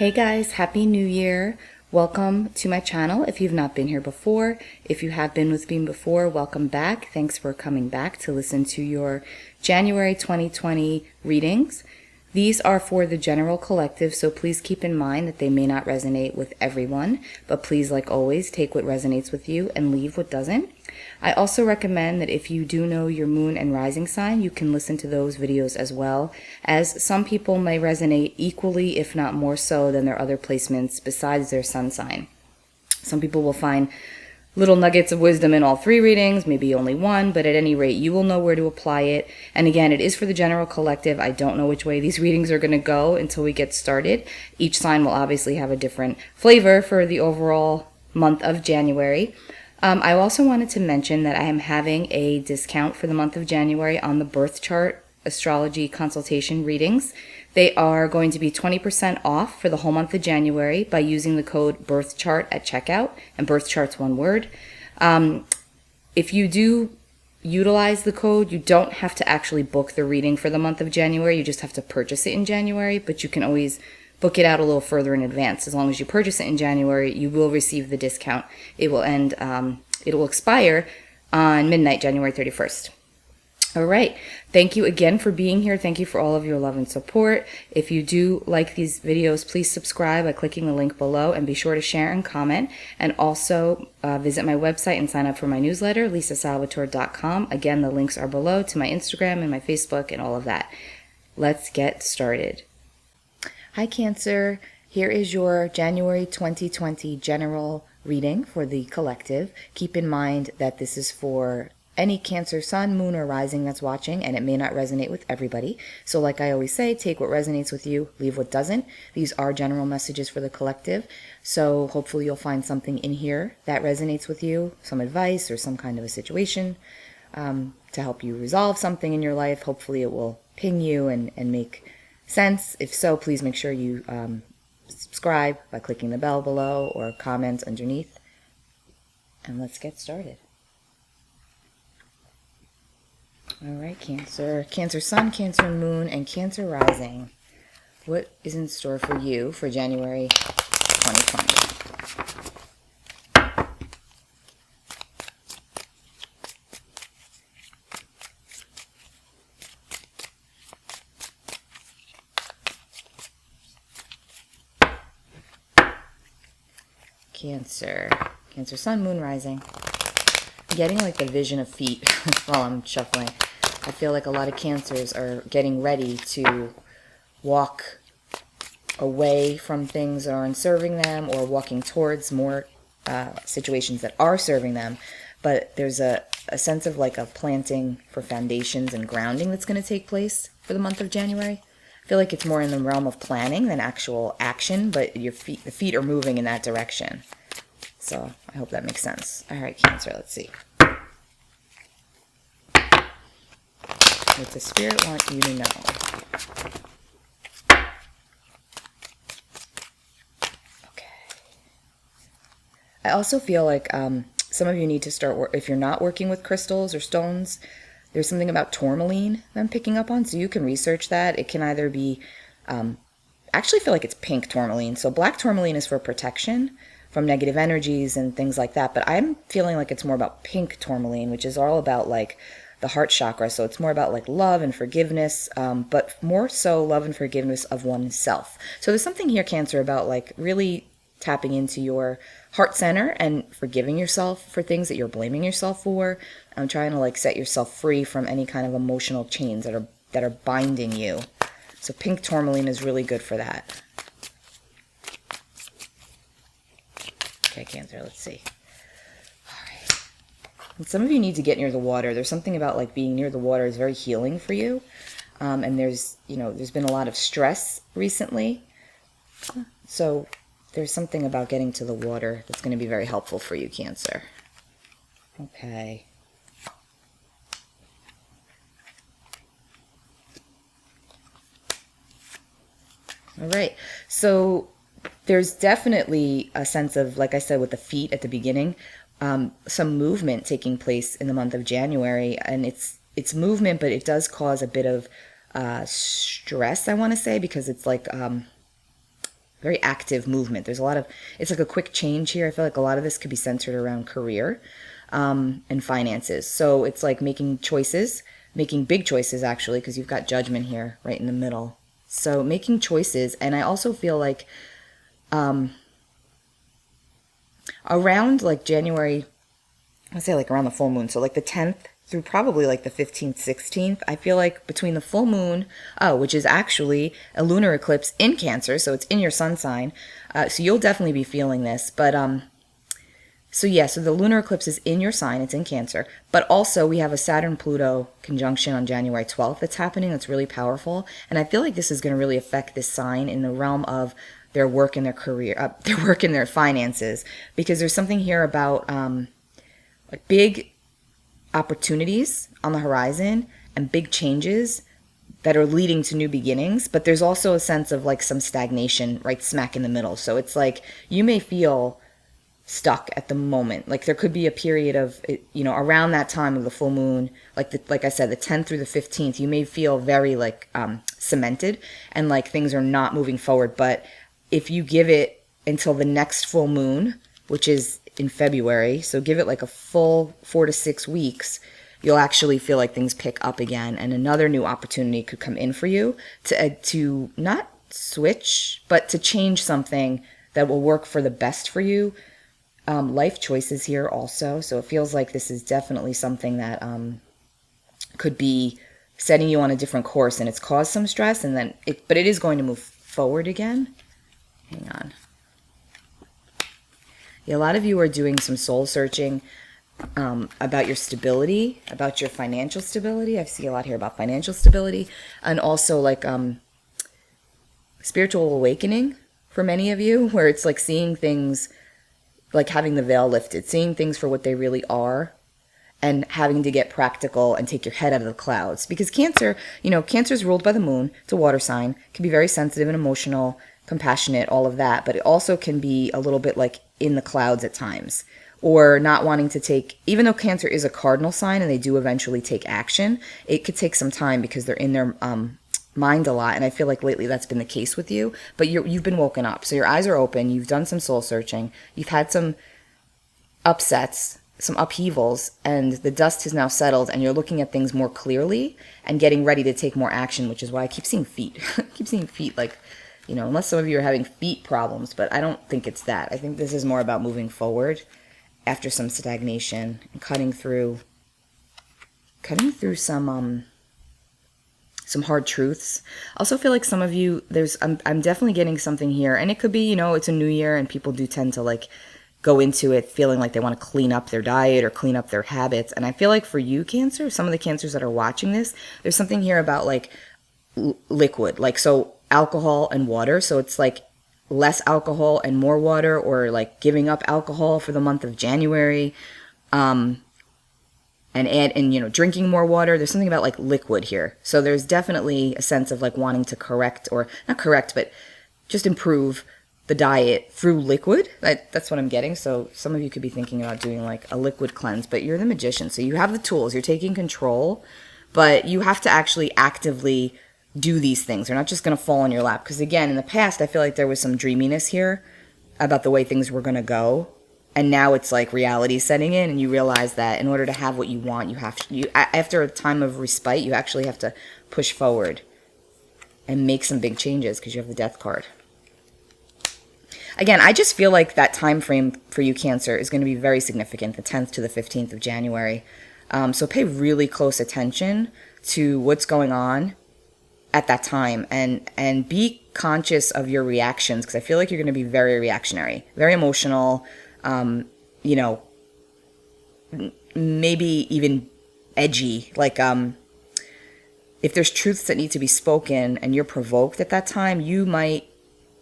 Hey guys, Happy New Year. Welcome to my channel if you've not been here before. If you have been with me before, welcome back. Thanks for coming back to listen to your January 2020 readings. These are for the general collective, so please keep in mind that they may not resonate with everyone, but please, like always, take what resonates with you and leave what doesn't. I also recommend that if you do know your moon and rising sign, you can listen to those videos as well, as some people may resonate equally, if not more so, than their other placements besides their sun sign. Some people will find little nuggets of wisdom in all three readings, maybe only one, but at any rate, you will know where to apply it. And again, it is for the general collective. I don't know which way these readings are going to go until we get started. Each sign will obviously have a different flavor for the overall month of January. I also wanted to mention that I am having a discount for the month of January on the birth chart astrology consultation readings. They are going to be 20% off for the whole month of January by using the code BIRTHCHART at checkout, and birth chart's one word. If you do utilize the code, you don't have to actually book the reading for the month of January. You just have to purchase it in January, but you can always book it out a little further in advance. As long as you purchase it in January, you will receive the discount. It will expire on midnight, January 31st. All right. Thank you again for being here. Thank you for all of your love and support. If you do like these videos, please subscribe by clicking the link below, and be sure to share and comment. And also visit my website and sign up for my newsletter, lisasalvatore.com. Again, the links are below to my Instagram and my Facebook and all of that. Let's get started. Hi, Cancer. Here is your January 2020 general reading for the collective. Keep in mind that this is for any Cancer sun, moon, or rising that's watching, and it may not resonate with everybody. So like I always say, take what resonates with you, leave what doesn't. These are general messages for the collective. So hopefully you'll find something in here that resonates with you, some advice or some kind of a situation to help you resolve something in your life. Hopefully it will ping you and make sense. If so, please make sure you subscribe by clicking the bell below or comment underneath. And let's get started. All right, Cancer. Cancer sun, Cancer moon, and Cancer rising. What is in store for you for January 2020? Cancer sun, moon, rising. I'm getting like the vision of feet while I'm shuffling. I feel like a lot of Cancers are getting ready to walk away from things that aren't serving them, or walking towards more situations that are serving them. But there's a sense of like a planting for foundations and grounding that's going to take place for the month of January. I feel like it's more in the realm of planning than actual action, but the feet are moving in that direction. So I hope that makes sense. All right, Cancer, let's see. What does Spirit want you to know? Okay. I also feel like some of you need to start, if you're not working with crystals or stones, there's something about tourmaline that I'm picking up on, so you can research that. It can either be, actually feel like it's pink tourmaline. So black tourmaline is for protection from negative energies and things like that, but I'm feeling like it's more about pink tourmaline, which is all about like the heart chakra. So it's more about like love and forgiveness, but more so love and forgiveness of oneself. So there's something here, Cancer, about like really tapping into your heart center and forgiving yourself for things that you're blaming yourself for. I'm trying to like set yourself free from any kind of emotional chains that are binding you. So pink tourmaline is really good for that. Okay, Cancer, let's see. And some of you need to get near the water. There's something about like being near the water is very healing for you. And there's been a lot of stress recently. So there's something about getting to the water that's going to be very helpful for you, Cancer. Okay. All right. So there's definitely a sense of, like I said, with the feet at the beginning, some movement taking place in the month of January, and it's movement, but it does cause a bit of stress, I want to say, because it's like very active movement. There's a lot of, it's like a quick change here. I feel like a lot of this could be centered around career and finances. So it's like making choices, making big choices actually, because you've got Judgment here right in the middle. So making choices. And I also feel like around like January, let's say like around the full moon, so like the 10th through probably like the 15th, 16th, I feel like between the full moon, which is actually a lunar eclipse in Cancer, so it's in your sun sign, so you'll definitely be feeling this, but so yeah, so the lunar eclipse is in your sign, it's in Cancer, but also we have a Saturn-Pluto conjunction on January 12th that's happening, that's really powerful, and I feel like this is going to really affect this sign in the realm of their work and their career, their work and their finances, because there's something here about like big opportunities on the horizon and big changes that are leading to new beginnings, but there's also a sense of like some stagnation right smack in the middle. So it's like you may feel stuck at the moment. Like there could be a period of, you know, around that time of the full moon, like I said, the 10th through the 15th, you may feel very like cemented and like things are not moving forward. But if you give it until the next full moon, which is in February, so give it like a full 4 to 6 weeks, you'll actually feel like things pick up again and another new opportunity could come in for you to not switch, but to change something that will work for the best for you. Life choices here also, so it feels like this is definitely something that could be setting you on a different course, and it's caused some stress, and then but it is going to move forward again. Hang on. Yeah, a lot of you are doing some soul searching about your stability, about your financial stability. I see a lot here about financial stability, and also like spiritual awakening for many of you, where it's like seeing things, like having the veil lifted, seeing things for what they really are, and having to get practical and take your head out of the clouds. Because Cancer, you know, Cancer is ruled by the moon. It's a water sign. It can be very sensitive and emotional, compassionate, all of that. But it also can be a little bit like in the clouds at times. Or not wanting to take, even though Cancer is a cardinal sign and they do eventually take action, it could take some time because they're in their mind a lot. And I feel like lately that's been the case with you. But you've been woken up. So your eyes are open. You've done some soul searching. You've had some upsets, some upheavals, and the dust has now settled and you're looking at things more clearly and getting ready to take more action, which is why I keep seeing feet. I keep seeing feet, like, you know, unless some of you are having feet problems, but I don't think it's that. I think this is more about moving forward after some stagnation and cutting through some hard truths. I also feel like some of you, I'm definitely getting something here, and it could be, you know, it's a new year and people do tend to like go into it feeling like they want to clean up their diet or clean up their habits. And I feel like for you, Cancer, some of the Cancers that are watching this, there's something here about like liquid, like so alcohol and water. So it's like less alcohol and more water, or like giving up alcohol for the month of January, and you know, drinking more water. There's something about like liquid here. So there's definitely a sense of like wanting to correct, or not correct, but just improve the diet through liquid. That's what I'm getting. So some of you could be thinking about doing like a liquid cleanse, but you're the magician. So you have the tools, you're taking control, but you have to actually actively do these things. They're not just going to fall in your lap. Because again, in the past, I feel like there was some dreaminess here about the way things were going to go. And now it's like reality setting in, and you realize that in order to have what you want, after a time of respite, you actually have to push forward and make some big changes because you have the Death card. Again, I just feel like that time frame for you, Cancer, is going to be very significant, the 10th to the 15th of January. So pay really close attention to what's going on at that time, and be conscious of your reactions, because I feel like you're going to be very reactionary, very emotional, you know, maybe even edgy. Like if there's truths that need to be spoken and you're provoked at that time, you might,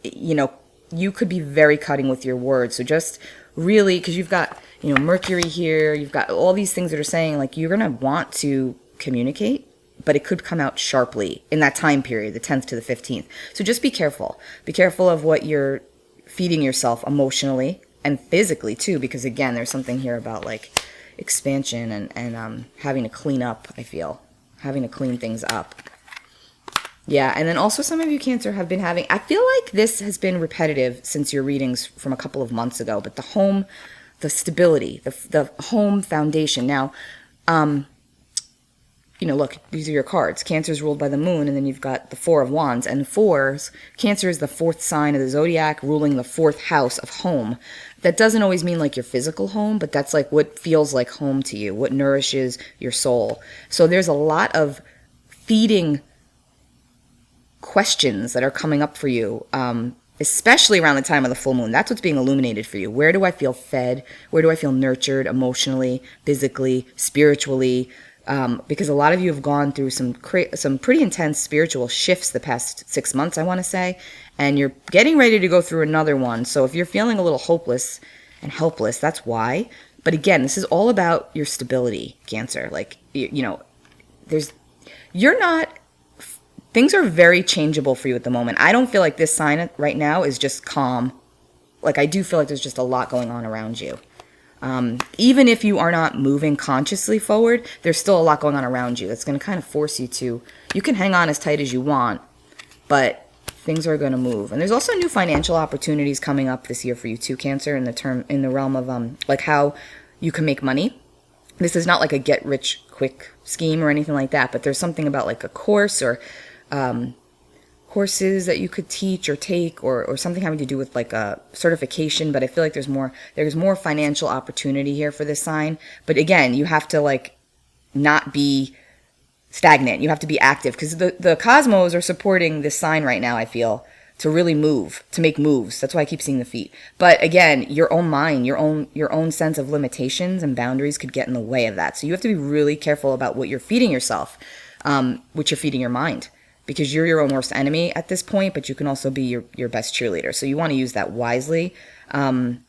you know, you could be very cutting with your words. So just really, because you've got, you know, Mercury here, you've got all these things that are saying like you're going to want to communicate, but it could come out sharply in that time period, the 10th to the 15th. So just be careful. Be careful of what you're feeding yourself emotionally and physically too, because again, there's something here about like expansion and having to clean up, I feel. Having to clean things up. Yeah, and then also some of you Cancer have been having, I feel like this has been repetitive since your readings from a couple of months ago, but the home, the stability, the home foundation. Now, look, these are your cards. Cancer is ruled by the moon, and then you've got the Four of Wands. And fours, Cancer is the fourth sign of the zodiac, ruling the fourth house of home. That doesn't always mean like your physical home, but that's like what feels like home to you, what nourishes your soul. So there's a lot of feeding questions that are coming up for you, especially around the time of the full moon. That's what's being illuminated for you. Where do I feel fed? Where do I feel nurtured emotionally, physically, spiritually? Because a lot of you have gone through some pretty intense spiritual shifts the past 6 months, I want to say, and you're getting ready to go through another one. So if you're feeling a little hopeless and helpless, that's why. But again, this is all about your stability, Cancer. Like, things are very changeable for you at the moment. I don't feel like this sign right now is just calm. Like, I do feel like there's just a lot going on around you. Even if you are not moving consciously forward, there's still a lot going on around you that's going to kind of force you to, you can hang on as tight as you want, but things are going to move. And there's also new financial opportunities coming up this year for you too, Cancer, in the realm of like how you can make money. This is not like a get rich quick scheme or anything like that, but there's something about like a course or courses that you could teach or take, or something having to do with like a certification. But I feel like there's more financial opportunity here for this sign. But again, you have to like not be stagnant. You have to be active, because the cosmos are supporting this sign right now, I feel, to really move, to make moves. That's why I keep seeing the feet. But again, your own mind, your own sense of limitations and boundaries could get in the way of that. So you have to be really careful about what you're feeding yourself, what you're feeding your mind, because you're your own worst enemy at this point, but you can also be your best cheerleader. So you want to use that wisely, and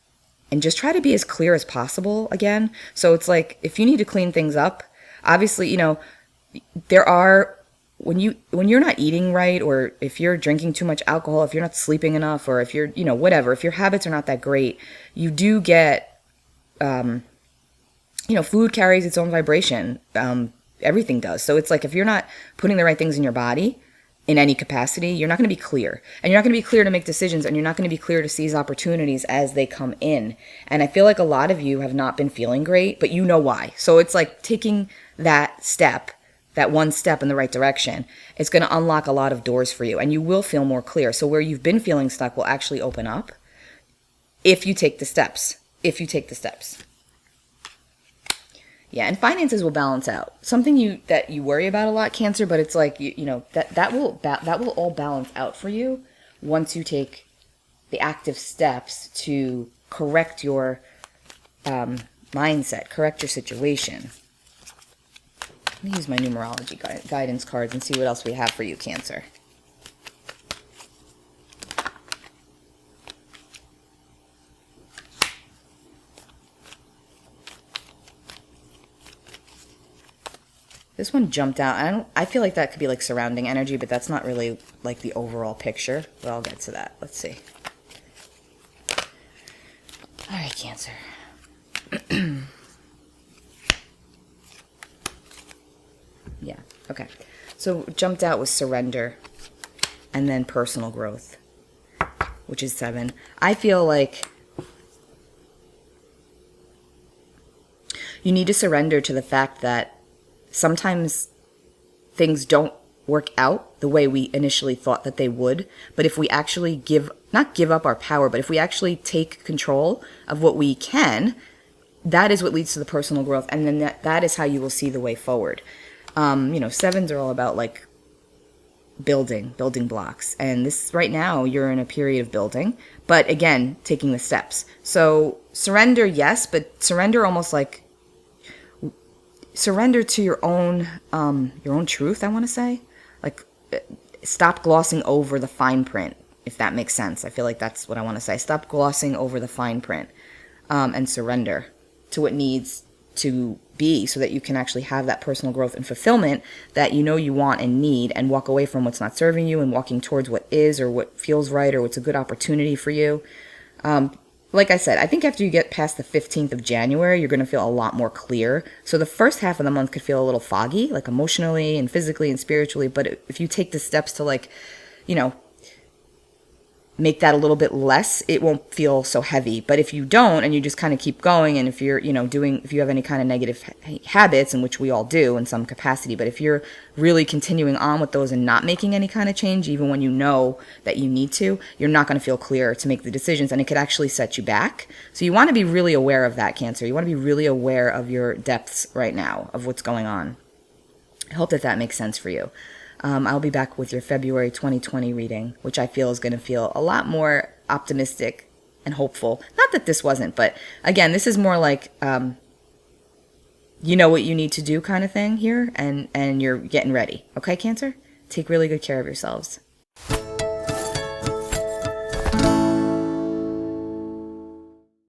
just try to be as clear as possible again. So it's like, if you need to clean things up, obviously, there are, when you're not eating right, or if you're drinking too much alcohol, if you're not sleeping enough, or if you're, whatever, if your habits are not that great, you do get, food carries its own vibration. Everything does. So it's like, if you're not putting the right things in your body in any capacity, you're not going to be clear. And you're not going to be clear to make decisions, and you're not going to be clear to seize opportunities as they come in. And I feel like a lot of you have not been feeling great, but you know why. So it's like taking that one step in the right direction. It's going to unlock a lot of doors for you, and you will feel more clear. So where you've been feeling stuck will actually open up if you take the steps. Yeah, and finances will balance out. Something that you worry about a lot, Cancer, but it's like, that will all balance out for you once you take the active steps to correct your mindset, correct your situation. Let me use my numerology guidance cards and see what else we have for you, Cancer. This one jumped out. I feel like that could be like surrounding energy, but that's not really like the overall picture. But I'll get to that. Let's see. All right, Cancer. Yeah, okay. So what jumped out was surrender, and then personal growth, which is 7. I feel like you need to surrender to the fact that sometimes things don't work out the way we initially thought that they would. But if we actually not give up our power, but if we actually take control of what we can, that is what leads to the personal growth. And then that is how you will see the way forward. 7s are all about like building blocks. And this right now, you're in a period of building, but again, taking the steps. So surrender, yes, but surrender almost like surrender to your own truth, I want to say. Like, stop glossing over the fine print, if that makes sense. I feel like that's what I want to say. Stop glossing over the fine print, and surrender to what needs to be, so that you can actually have that personal growth and fulfillment that you want and need, and walk away from what's not serving you and walking towards what is, or what feels right, or what's a good opportunity for you. like I said, I think after you get past the 15th of January, you're going to feel a lot more clear. So the first half of the month could feel a little foggy, like emotionally and physically and spiritually. But if you take the steps to, like, you know, make that a little bit less, it won't feel so heavy. But if you don't, and you just kind of keep going, and if you're, if you have any kind of negative habits, in which we all do in some capacity, but if you're really continuing on with those and not making any kind of change, even when you know that you need to, you're not going to feel clear to make the decisions, and it could actually set you back. So you want to be really aware of that, Cancer. You want to be really aware of your depths right now, of what's going on. I hope that makes sense for you. I'll be back with your February 2020 reading, which I feel is going to feel a lot more optimistic and hopeful. Not that this wasn't, but again, this is more like, you know what you need to do kind of thing here, and you're getting ready. Okay, Cancer? Take really good care of yourselves.